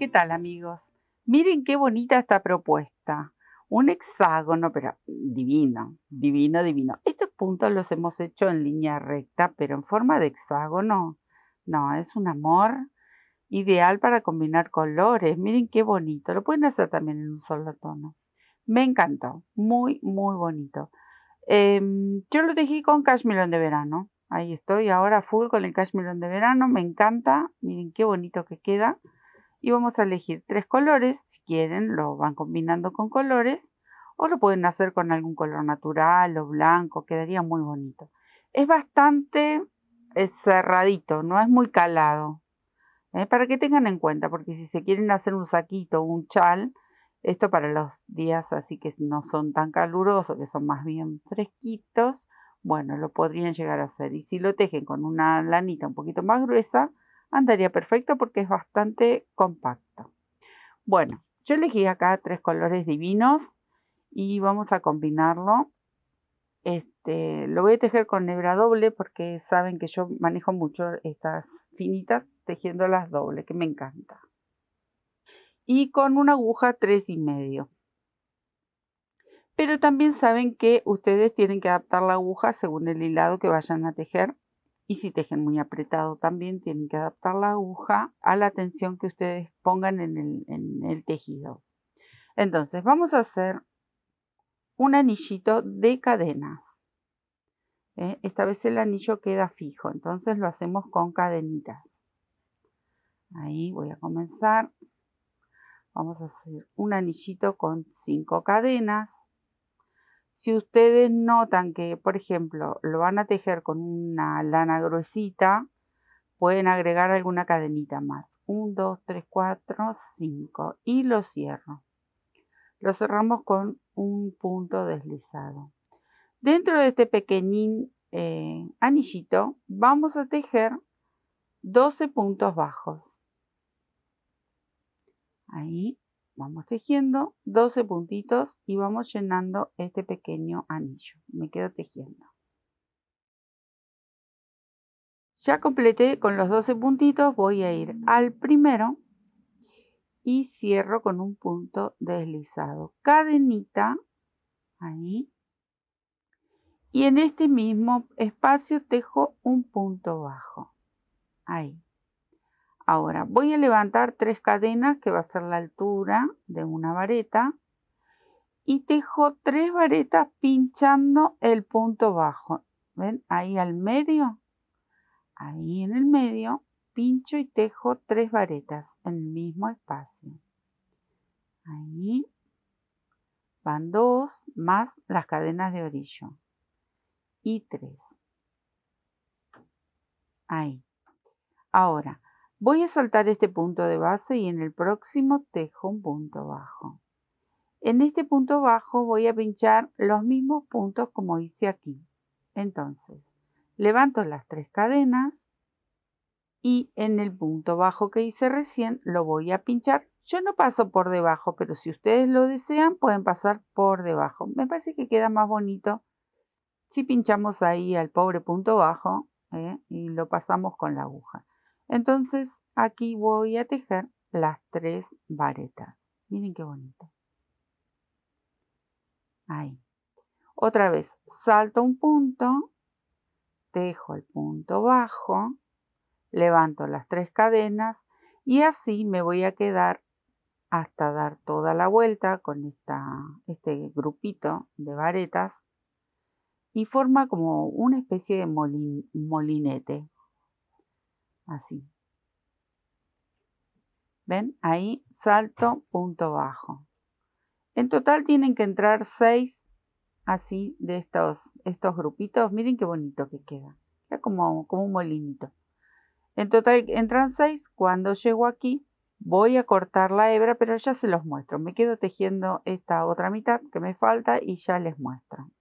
¿Qué tal, amigos? Miren qué bonita esta propuesta. Un hexágono, pero divino, divino, divino. Estos puntos los hemos hecho en línea recta, pero en forma de hexágono. No, es un amor ideal para combinar colores. Miren qué bonito. Lo pueden hacer también en un solo tono. Me encantó. Muy, muy bonito. Yo lo tejí con cashmere de verano. Ahí estoy ahora full con el cashmere de verano. Me encanta. Miren qué bonito que queda. Y vamos a elegir 3 colores. Si quieren, lo van combinando con colores. O lo pueden hacer con algún color natural o blanco. Quedaría muy bonito. Es bastante cerradito. No es muy calado. Para que tengan en cuenta. Porque si se quieren hacer un saquito o un chal. Esto para los días así que no son tan calurosos. Que son más bien fresquitos. Bueno, lo podrían llegar a hacer. Y si lo tejen con una lanita un poquito más gruesa, andaría perfecto porque es bastante compacto. Bueno, yo elegí acá 3 colores divinos y vamos a combinarlo. Lo voy a tejer con hebra doble porque saben que yo manejo mucho estas finitas tejiéndolas doble, que me encanta. Y con una aguja 3,5. Pero también saben que ustedes tienen que adaptar la aguja según el hilado que vayan a tejer. Y si tejen muy apretado también tienen que adaptar la aguja a la tensión que ustedes pongan en el tejido. Entonces vamos a hacer un anillito de cadena. Esta vez el anillo queda fijo, entonces lo hacemos con cadenitas. Ahí voy a comenzar. Vamos a hacer un anillito con 5 cadenas. Si ustedes notan que, por ejemplo, lo van a tejer con una lana gruesita, pueden agregar alguna cadenita más. 1, 2, 3, 4, 5 y lo cierro. Lo cerramos con un punto deslizado. Dentro de este pequeñín anillito vamos a tejer 12 puntos bajos. Ahí vamos tejiendo 12 puntitos y vamos llenando este pequeño anillo. Me quedo tejiendo. Ya completé con los 12 puntitos, voy a ir al primero y cierro con un punto deslizado. Cadenita, ahí. Y en este mismo espacio tejo un punto bajo, ahí. Ahora voy a levantar 3 cadenas, que va a ser la altura de una vareta. Y tejo 3 varetas pinchando el punto bajo. ¿Ven? Ahí al medio. Ahí en el medio pincho y tejo 3 varetas en el mismo espacio. Ahí van 2 más las cadenas de orillo. Y 3. Ahí. Ahora voy a soltar este punto de base y en el próximo tejo un punto bajo. En este punto bajo voy a pinchar los mismos puntos como hice aquí. Entonces, levanto las 3 cadenas y en el punto bajo que hice recién lo voy a pinchar. Yo no paso por debajo, pero si ustedes lo desean pueden pasar por debajo. Me parece que queda más bonito si pinchamos ahí al pobre punto bajo y lo pasamos con la aguja. Entonces aquí voy a tejer las 3 varetas. Miren qué bonito. Ahí. Otra vez, salto un punto, tejo el punto bajo, levanto las 3 cadenas y así me voy a quedar hasta dar toda la vuelta con este grupito de varetas y forma como una especie de molinete. Así. ¿Ven? Ahí salto, punto bajo. En total tienen que entrar 6 así de estos grupitos. Miren qué bonito que queda. Queda como un molinito. En total entran 6. Cuando llego aquí voy a cortar la hebra, pero ya se los muestro. Me quedo tejiendo esta otra mitad que me falta y ya les muestro.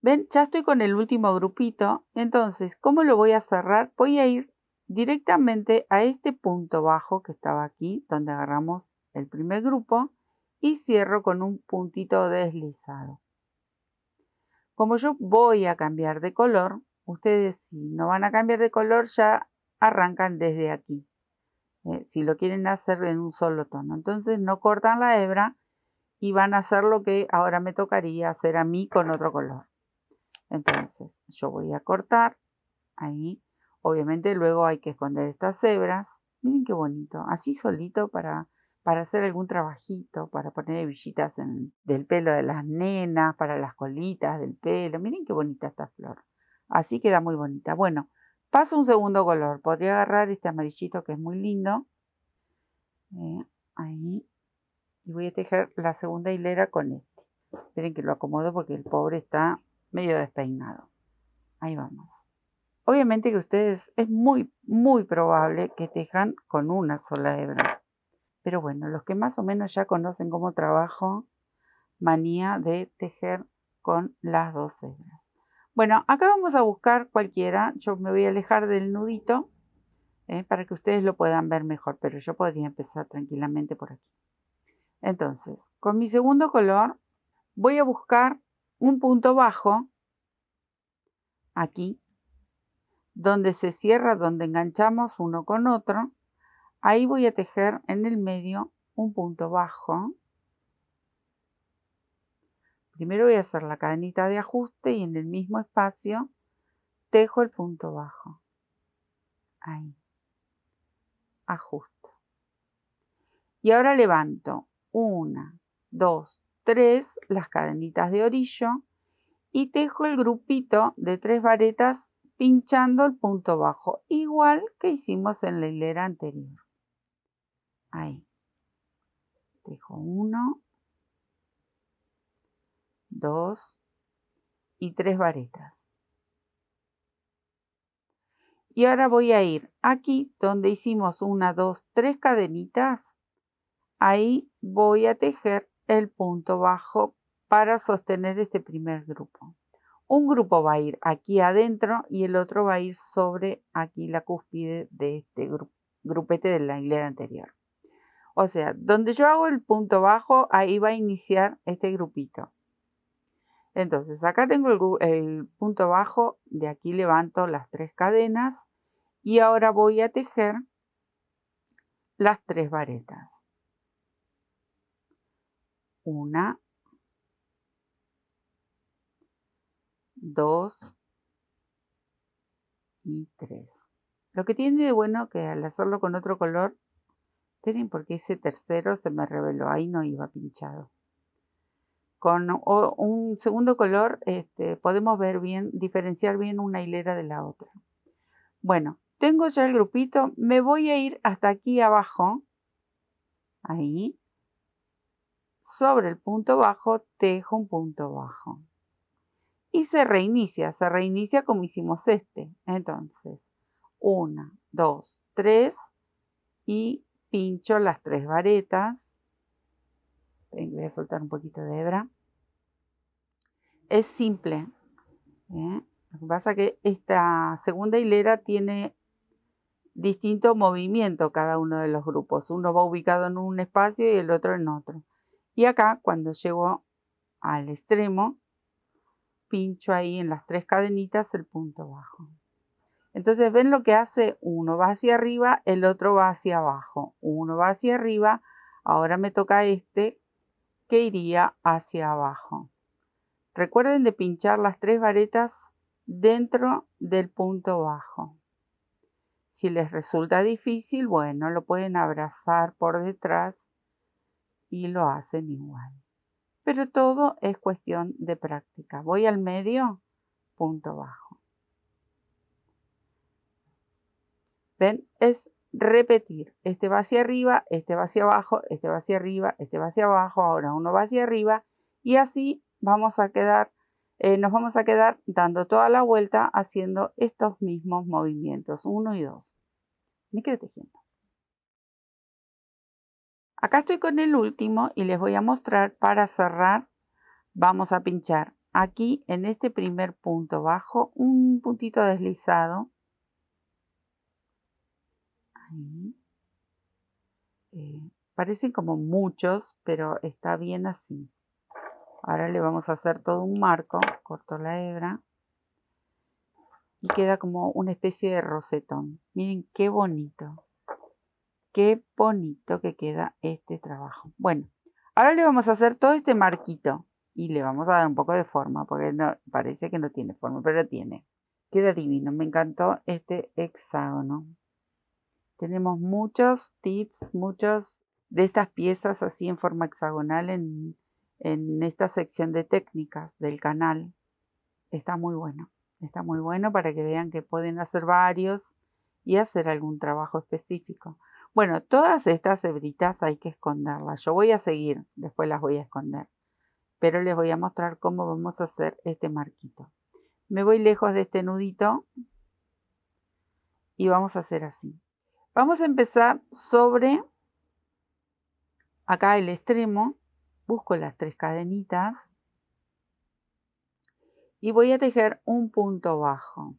¿Ven? Ya estoy con el último grupito. Entonces, ¿cómo lo voy a cerrar? Voy a ir directamente a este punto bajo que estaba aquí, donde agarramos el primer grupo, y cierro con un puntito deslizado. Como yo voy a cambiar de color, ustedes si no van a cambiar de color ya arrancan desde aquí. si lo quieren hacer en un solo tono. Entonces no cortan la hebra y van a hacer lo que ahora me tocaría hacer a mí con otro color. Entonces yo voy a cortar ahí. Obviamente luego hay que esconder estas hebras. Miren qué bonito, así solito para hacer algún trabajito, para poner hebillitas del pelo de las nenas, para las colitas del pelo. Miren qué bonita esta flor. Así queda muy bonita. Bueno, paso un segundo color. Podría agarrar este amarillito que es muy lindo. Ahí. Y voy a tejer la segunda hilera con este. Esperen que lo acomodo porque el pobre está medio despeinado. Ahí vamos. Obviamente que ustedes es muy probable que tejan con una sola hebra. Pero bueno, los que más o menos ya conocen cómo trabajo, manía de tejer con las dos hebras. Bueno, acá vamos a buscar cualquiera. Yo me voy a alejar del nudito para que ustedes lo puedan ver mejor. Pero yo podría empezar tranquilamente por aquí. Entonces, con mi segundo color voy a buscar un punto bajo aquí, donde se cierra, donde enganchamos uno con otro. Ahí voy a tejer en el medio un punto bajo. Primero voy a hacer la cadenita de ajuste y en el mismo espacio tejo el punto bajo. Ahí. Ajusto. Y ahora levanto 1, 2, 3 las cadenitas de orillo y tejo el grupito de 3 varetas pinchando el punto bajo, igual que hicimos en la hilera anterior. Ahí. Tejo 1, 2 y 3 varetas. Y ahora voy a ir aquí donde hicimos 1, 2, 3 cadenitas. Ahí voy a tejer el punto bajo para sostener este primer grupo. Un grupo va a ir aquí adentro y el otro va a ir sobre aquí la cúspide de este grupete de la hilera anterior. O sea, donde yo hago el punto bajo, ahí va a iniciar este grupito. Entonces, acá tengo el punto bajo, de aquí levanto las 3 cadenas y ahora voy a tejer las 3 varetas. 1, 2 y 3. Lo que tiene de bueno que al hacerlo con otro color, esperen porque ese tercero se me reveló, ahí no iba pinchado. Con un segundo color podemos ver bien, diferenciar bien una hilera de la otra. Bueno, tengo ya el grupito, me voy a ir hasta aquí abajo, ahí, sobre el punto bajo, tejo un punto bajo. Y se reinicia como hicimos este. Entonces, 1, 2, 3 y pincho las 3 varetas. Voy a soltar un poquito de hebra. Es simple. Lo que pasa es que esta segunda hilera tiene distinto movimiento cada uno de los grupos. Uno va ubicado en un espacio y el otro en otro. Y acá, cuando llego al extremo, pincho ahí en las 3 cadenitas el punto bajo. Entonces, ¿ven lo que hace? Uno va hacia arriba, el otro va hacia abajo. Uno va hacia arriba, ahora me toca este que iría hacia abajo. Recuerden de pinchar las 3 varetas dentro del punto bajo. Si les resulta difícil, bueno, lo pueden abrazar por detrás y lo hacen igual. Pero todo es cuestión de práctica. Voy al medio, punto bajo. ¿Ven? Es repetir. Este va hacia arriba, este va hacia abajo, este va hacia arriba, este va hacia abajo, ahora uno va hacia arriba y así vamos a quedar, nos vamos a quedar dando toda la vuelta haciendo estos mismos movimientos, 1 y 2. Me quedo tejiendo. Acá estoy con el último y les voy a mostrar para cerrar. Vamos a pinchar aquí en este primer punto bajo un puntito deslizado. Ahí. Parecen como muchos, pero está bien así. Ahora le vamos a hacer todo un marco. Corto la hebra. Y queda como una especie de rosetón. Miren qué bonito. qué bonito que queda este trabajo. Bueno, ahora le vamos a hacer todo este marquito y le vamos a dar un poco de forma, porque no, parece que no tiene forma, pero tiene. Queda divino, me encantó este hexágono. Tenemos muchos tips, muchos de estas piezas así en forma hexagonal en esta sección de técnicas del canal. Está muy bueno para que vean que pueden hacer varios y hacer algún trabajo específico. Bueno, todas estas hebritas hay que esconderlas. Yo voy a seguir, después las voy a esconder, pero les voy a mostrar cómo vamos a hacer este marquito. Me voy lejos de este nudito y vamos a hacer así. Vamos a empezar sobre acá el extremo, busco las 3 cadenitas y voy a tejer un punto bajo,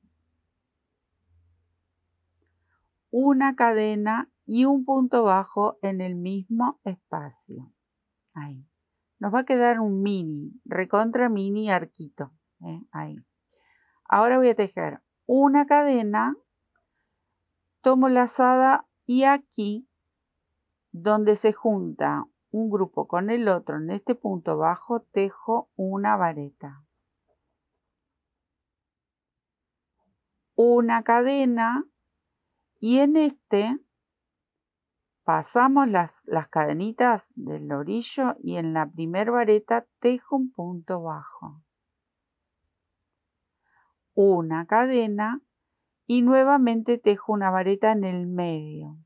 una cadena y un punto bajo en el mismo espacio. Ahí. Nos va a quedar un mini, recontra mini arquito. Ahí. Ahora voy a tejer una cadena, tomo lazada y aquí, donde se junta un grupo con el otro, en este punto bajo, tejo una vareta. Una cadena y en este pasamos las cadenitas del orillo y en la primer vareta tejo un punto bajo. Una cadena y nuevamente tejo una vareta en el medio.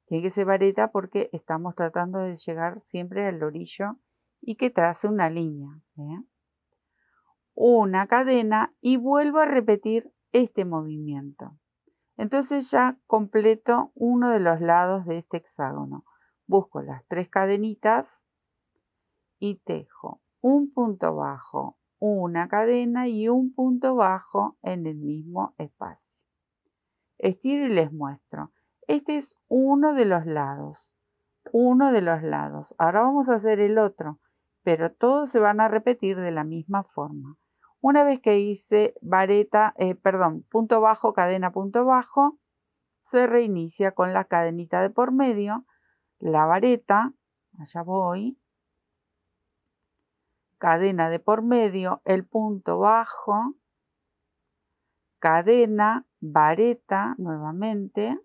Tiene que ser vareta porque estamos tratando de llegar siempre al orillo y que trace una línea. Una cadena y vuelvo a repetir este movimiento. Entonces ya completo uno de los lados de este hexágono. Busco las 3 cadenitas y tejo un punto bajo, una cadena y un punto bajo en el mismo espacio. Estiro y les muestro. Este es uno de los lados. Ahora vamos a hacer el otro, pero todos se van a repetir de la misma forma. Una vez que hice punto bajo, cadena, punto bajo, se reinicia con la cadenita de por medio, la vareta, allá voy, cadena de por medio, el punto bajo, cadena, vareta nuevamente,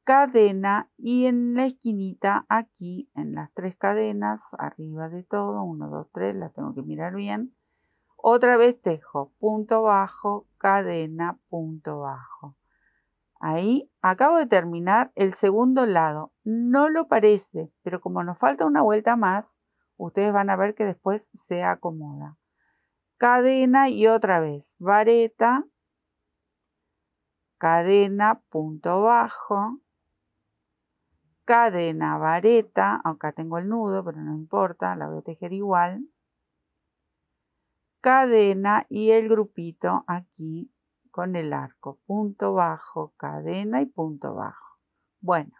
cadena y en la esquinita aquí en las 3 cadenas, arriba de todo, 1, 2, 3, las tengo que mirar bien, otra vez tejo, punto bajo, cadena, punto bajo. Ahí acabo de terminar el segundo lado. No lo parece, pero como nos falta una vuelta más, ustedes van a ver que después se acomoda. Cadena y otra vez vareta, cadena, punto bajo, cadena, vareta, acá tengo el nudo, pero no importa, la voy a tejer igual. Cadena y el grupito aquí con el arco, punto bajo, cadena y punto bajo. Bueno,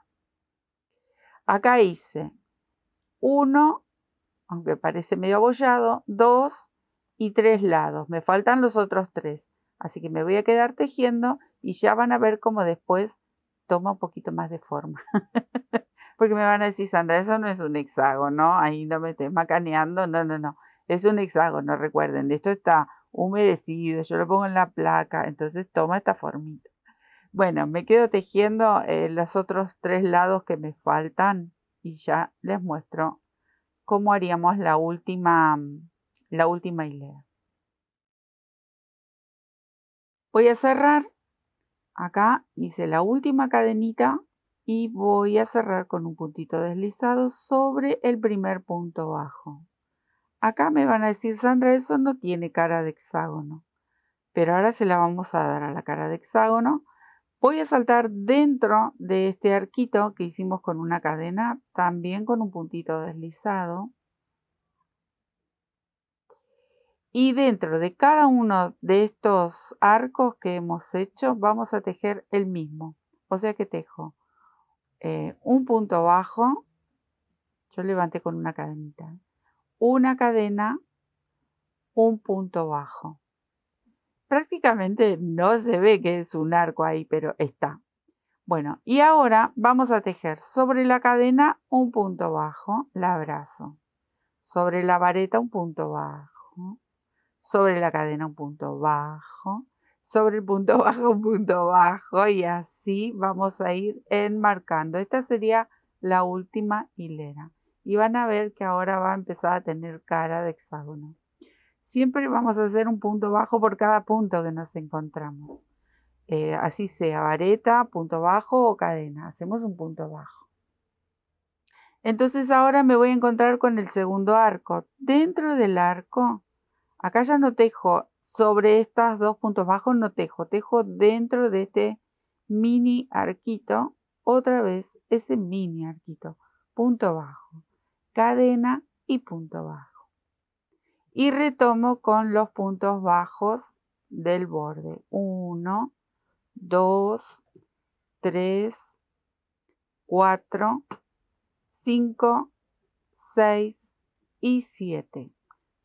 acá hice 1, aunque parece medio abollado, 2 y 3 lados. Me faltan los otros 3, así que me voy a quedar tejiendo y ya van a ver cómo después toma un poquito más de forma. Porque me van a decir, Sandra, eso no es un hexágono, ahí no me estés macaneando, no, es un hexágono, recuerden, esto está humedecido, yo lo pongo en la placa, entonces toma esta formita. Bueno, me quedo tejiendo los otros 3 lados que me faltan y ya les muestro cómo haríamos la última hilera. Voy a cerrar, acá hice la última cadenita y voy a cerrar con un puntito deslizado sobre el primer punto bajo. Acá me van a decir, Sandra, eso no tiene cara de hexágono, pero ahora se la vamos a dar a la cara de hexágono. Voy a saltar dentro de este arquito que hicimos con una cadena, también con un puntito deslizado. Y dentro de cada uno de estos arcos que hemos hecho, vamos a tejer el mismo. O sea que tejo un punto bajo, yo levanté con una cadenita, una cadena, un punto bajo. Prácticamente no se ve que es un arco ahí, pero está. Bueno, y ahora vamos a tejer sobre la cadena un punto bajo, labrazo. Sobre la vareta un punto bajo. Sobre la cadena un punto bajo. Sobre el punto bajo un punto bajo. Y así vamos a ir enmarcando. Esta sería la última hilera. Y van a ver que ahora va a empezar a tener cara de hexágono. Siempre vamos a hacer un punto bajo por cada punto que nos encontramos. Así sea vareta, punto bajo o cadena. Hacemos un punto bajo. Entonces ahora me voy a encontrar con el segundo arco. Dentro del arco, acá ya no tejo sobre estos dos puntos bajos, no tejo. Tejo dentro de este mini arquito, otra vez ese mini arquito. Punto bajo, cadena y punto bajo. Y retomo con los puntos bajos del borde. 1, 2, 3, 4, 5, 6 y 7.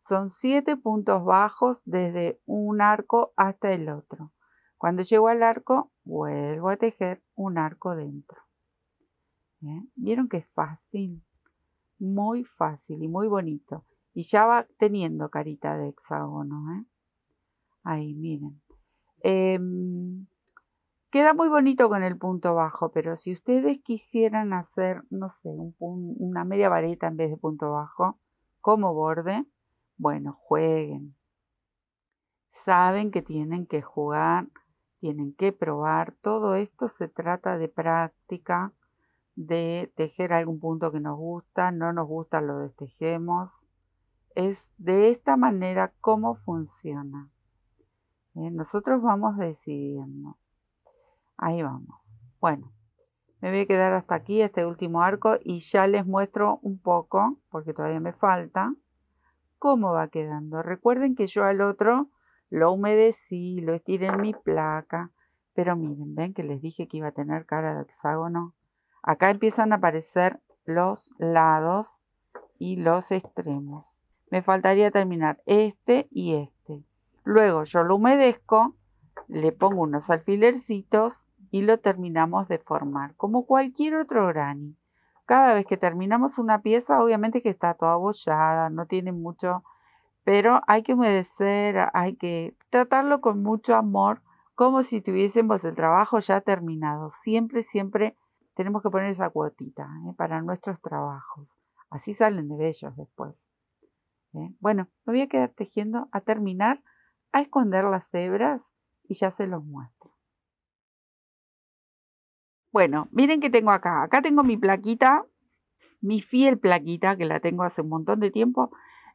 Son 7 puntos bajos desde un arco hasta el otro. Cuando llego al arco, vuelvo a tejer un arco dentro. ¿Bien? ¿Vieron que es fácil? Muy fácil y muy bonito. Y ya va teniendo carita de hexágono. Ahí, miren. Queda muy bonito con el punto bajo, pero si ustedes quisieran hacer, no sé, una media vareta en vez de punto bajo, como borde, bueno, jueguen. Saben que tienen que jugar, tienen que probar. Todo esto se trata de práctica, de tejer algún punto que nos gusta, no nos gusta, lo destejemos. Es de esta manera cómo funciona. Nosotros vamos decidiendo. Ahí vamos. Bueno, me voy a quedar hasta aquí, este último arco, y ya les muestro un poco, porque todavía me falta, cómo va quedando. Recuerden que yo al otro lo humedecí, lo estiré en mi placa, pero miren, ven que les dije que iba a tener cara de hexágono. Acá empiezan a aparecer los lados y los extremos. Me faltaría terminar este y este. Luego yo lo humedezco, le pongo unos alfilercitos y lo terminamos de formar, como cualquier otro granny. Cada vez que terminamos una pieza, obviamente que está toda abollada, no tiene mucho, pero hay que humedecer, hay que tratarlo con mucho amor, como si tuviésemos el trabajo ya terminado. Siempre, siempre tenemos que poner esa cuotita para nuestros trabajos. Así salen de bellos después. Bueno, me voy a quedar tejiendo a terminar, a esconder las hebras y ya se los muestro. Bueno, miren que tengo acá. Acá tengo mi plaquita, mi fiel plaquita, que la tengo hace un montón de tiempo.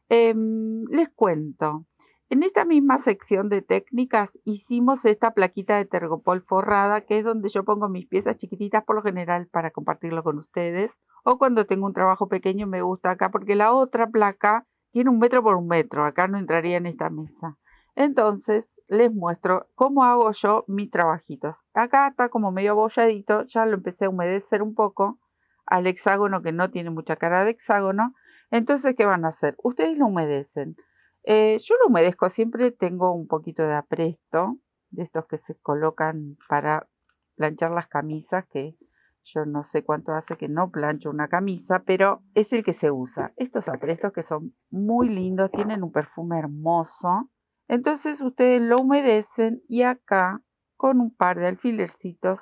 Les cuento. En esta misma sección de técnicas hicimos esta plaquita de tergopol forrada, que es donde yo pongo mis piezas chiquititas por lo general para compartirlo con ustedes. O cuando tengo un trabajo pequeño me gusta acá, porque la otra placa tiene 1 metro por 1 metro. Acá no entraría en esta mesa. Entonces les muestro cómo hago yo mis trabajitos. Acá está como medio abolladito, ya lo empecé a humedecer un poco al hexágono, que no tiene mucha cara de hexágono. Entonces, ¿qué van a hacer? Ustedes lo humedecen. Yo lo humedezco, siempre tengo un poquito de apresto, de estos que se colocan para planchar las camisas, que yo no sé cuánto hace que no plancho una camisa, pero es el que se usa. Estos aprestos que son muy lindos, tienen un perfume hermoso. Entonces ustedes lo humedecen y acá con un par de alfilercitos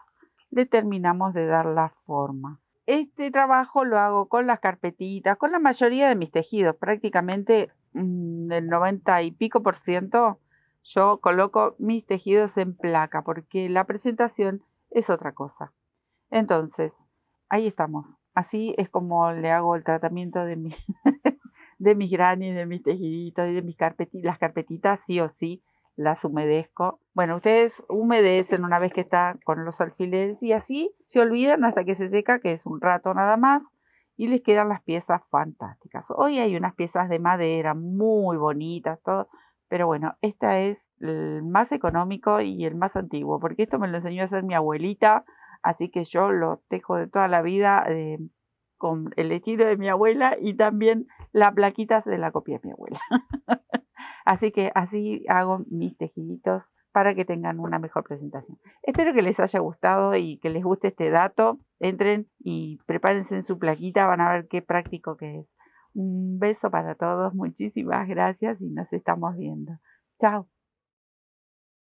le terminamos de dar la forma. Este trabajo lo hago con las carpetitas, con la mayoría de mis tejidos, prácticamente el 90 y pico por ciento yo coloco mis tejidos en placa porque la presentación es otra cosa. Entonces, ahí estamos. Así es como le hago el tratamiento de de mis granny, de mis tejiditos y de mis carpetitas. Las carpetitas sí o sí las humedezco. Bueno, ustedes humedecen una vez que está con los alfileres y así se olvidan hasta que se seca, que es un rato nada más, y les quedan las piezas fantásticas. Hoy hay unas piezas de madera muy bonitas, todo, pero bueno, esta es el más económico y el más antiguo, porque esto me lo enseñó a hacer mi abuelita, así que yo lo tejo de toda la vida con el estilo de mi abuela y también la plaquita se la copié a mi abuela. Así que así hago mis tejiditos para que tengan una mejor presentación. Espero que les haya gustado y que les guste este dato. Entren y prepárense en su plaquita, van a ver qué práctico que es. Un beso para todos, muchísimas gracias y nos estamos viendo. Chao.